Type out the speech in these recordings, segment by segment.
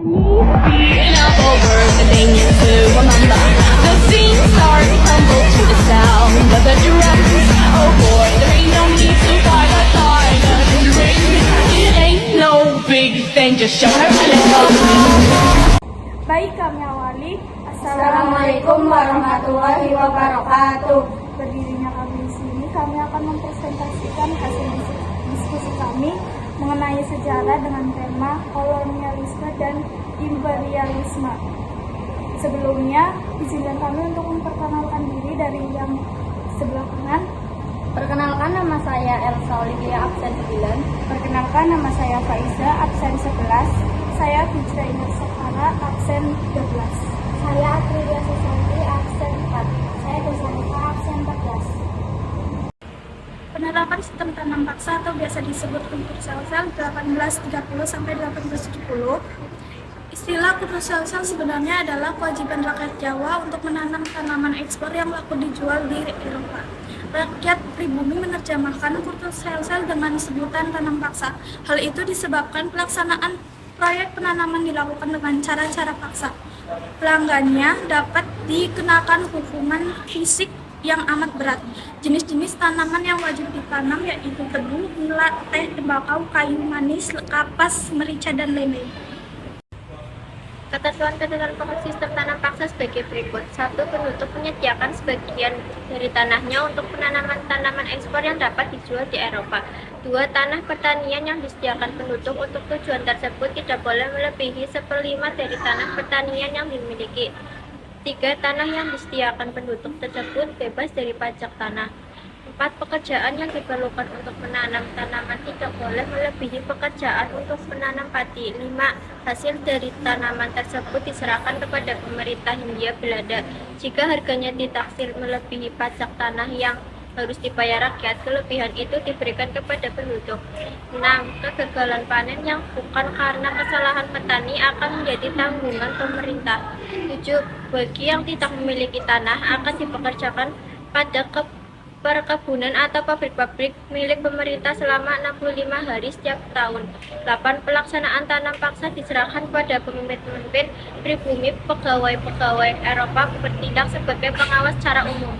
Being up over the thing to remember. The scene starts to tumble to the sound of the drums. Oh boy, there ain't no need to fight a time and ring. It ain't no big thing, just show her a little. Baik, kami awali. Assalamualaikum warahmatullahi wabarakatuh. Berdirinya kami di sini, kami akan mempresentasikan hasil diskusi kami mengenai sejarah dengan tema kolonialisme dan imperialisme. Sebelumnya, izinkan kami untuk memperkenalkan diri dari yang sebelah kanan. Perkenalkan, nama saya Elsa Olivia, absen 9. Perkenalkan, nama saya Faiza, absen 11. Saya Fitra Indah Sekara, absen 13. Saya Aprilia Susanti, absen 4. Saya Dosanika, absen 14. Penerapan sistem tanam paksa atau biasa disebut kultur sel-sel 1830 sampai 1870. Istilah kultur sel-sel sebenarnya adalah kewajiban rakyat Jawa untuk menanam tanaman ekspor yang laku dijual di Eropa. Rakyat pribumi menerjemahkan kultur sel-sel dengan sebutan tanam paksa. Hal itu disebabkan pelaksanaan proyek penanaman dilakukan dengan cara-cara paksa. Pelanggannya dapat dikenakan hukuman fisik yang amat berat. Jenis-jenis tanaman yang wajib ditanam yaitu tebu, gula, teh, tembakau, kayu manis, kapas, merica, dan lele. Ketentuan-ketentuan pokok sistem tanam paksa sebagai berikut. 1. Penduduk menyediakan sebagian dari tanahnya untuk penanaman tanaman ekspor yang dapat dijual di Eropa. 2. Tanah pertanian yang disediakan penduduk untuk tujuan tersebut tidak boleh melebihi 1/5 dari tanah pertanian yang dimiliki. 3. Tanah yang disediakan penduduk tersebut bebas dari pajak tanah. 4. Pekerjaan yang diperlukan untuk menanam tanaman tidak boleh melebihi pekerjaan untuk menanam padi. 5. Hasil dari tanaman tersebut diserahkan kepada pemerintah Hindia Belanda. Jika harganya ditaksir melebihi pajak tanah yang harus dibayar rakyat, kelebihan itu diberikan kepada penduduk. 6. Kegagalan panen yang bukan karena kesalahan petani akan menjadi tanggungan pemerintah. 7. Bagi yang tidak memiliki tanah akan dipekerjakan pada perkebunan atau pabrik-pabrik milik pemerintah selama 65 hari setiap tahun. 8. Pelaksanaan tanam paksa diserahkan pada pemimpin-pemimpin pribumi. Pegawai-pegawai Eropa bertindak sebagai pengawas secara umum.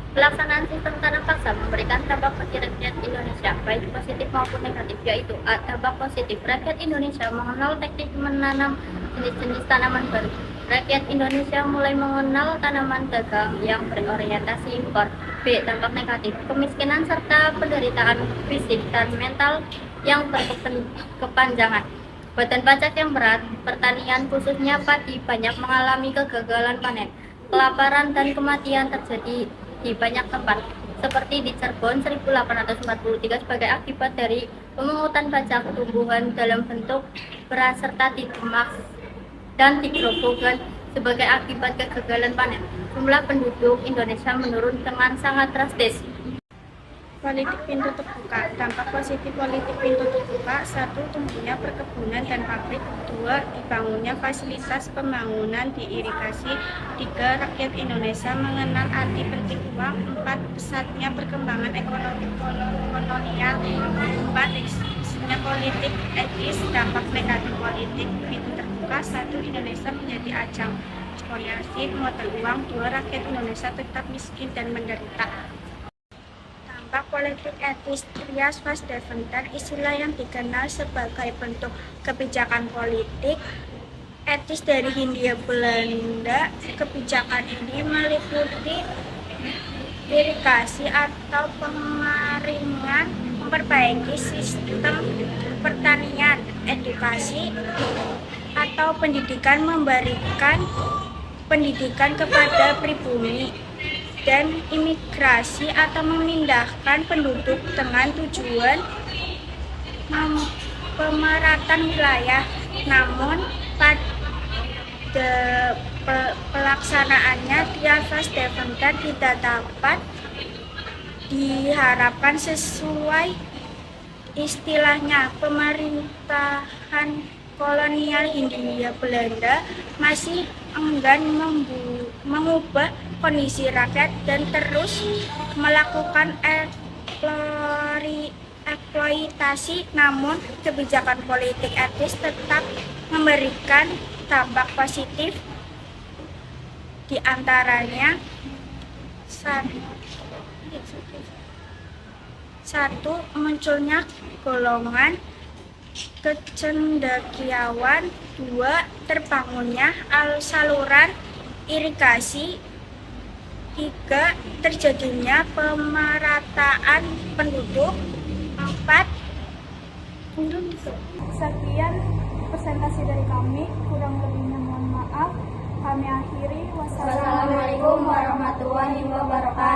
Pelaksanaan sistem tanam paksa memberikan dampak bagi rakyat Indonesia, baik positif maupun negatif, yaitu A. Dampak positif, rakyat Indonesia mengenal teknik menanam jenis-jenis tanaman baru. Rakyat Indonesia mulai mengenal tanaman dagang yang berorientasi impor. B. Dampak negatif, kemiskinan serta penderitaan fisik dan mental yang berkepanjangan. Beban pajak yang berat, pertanian khususnya padi banyak mengalami kegagalan panen. Kelaparan dan kematian terjadi di banyak tempat, seperti di Cirebon 1843 sebagai akibat dari pemungutan pajak tumbuhan dalam bentuk beras serta di Demak dan di Grobogan sebagai akibat kegagalan panen. Jumlah penduduk Indonesia menurun dengan sangat drastis. Politik pintu terbuka. Dampak positif politik pintu terbuka: 1. Tumbuhnya perkebunan dan pabrik. 2. Dibangunnya fasilitas pembangunan di irigasi. 3. Rakyat Indonesia mengenal arti penting uang. 4. Pesatnya perkembangan ekonomi kolonial. 4. Existnya politik etis. Dampak negatif politik pintu terbuka: 1. Indonesia menjadi ajang eksploitasi modal uang. 2. Rakyat Indonesia tetap miskin dan menderita. Dampak politik etis: Trias Vas Deventer, istilah yang dikenal sebagai bentuk kebijakan politik etis dari Hindia Belanda. Kebijakan ini meliputi irigasi atau pengaringan, memperbaiki sistem pertanian, edukasi atau pendidikan, memberikan pendidikan kepada pribumi, dan imigrasi atau memindahkan penduduk dengan tujuan pemeratan wilayah. Namun pada pelaksanaannya Trias Vas Deventer tidak dapat diharapkan sesuai istilahnya. Pemerintahan kolonial Hindia Belanda masih enggan mengubah kondisi rakyat dan terus melakukan eksploitasi, namun kebijakan politik etis tetap memberikan dampak positif, di antaranya satu, munculnya golongan kecendekiawan, 2, terbangunnya saluran irigasi, 3, terjadinya pemerataan penduduk, 4, Sekian presentasi dari kami, kurang lebihnya mohon maaf. Kami akhiri. Wassalamualaikum warahmatullahi wabarakatuh.